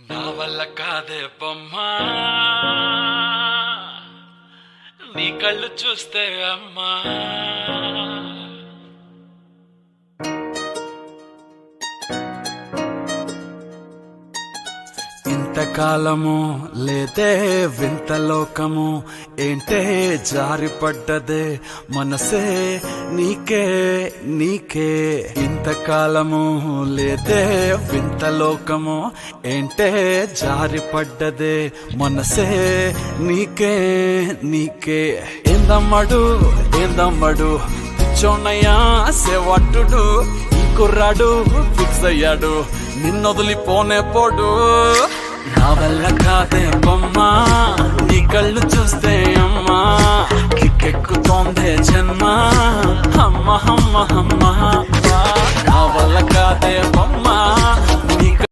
నా వల్ల కాదే బొమ్మా నీ కళ్ళు చూస్తే అమ్మా ఇంతకాలము లేదే వింత లోకము ఏంటే జారిపడ్డదే మనసే నీకే నీకే ఇంతకాలము లేదే వింత లోకము ఏంటే జారిపడ్డదే మనసే నీకే నీకే ఏందమ్మడు పిచ్చోన్నయ్యా సేవట్టుడు ఈ కుర్రాడు ఫిక్స్ అయ్యాడు నిన్నొదిలిపోనే పోడు నా వల్ల కాదే బొమ్మా నీ కళ్ళు చూస్తే అమ్మా కిక్కెక్కుతోందే జన్మ అమ్మ అమ్మ అమ్మ నా వల్ల కాదే బొమ్మా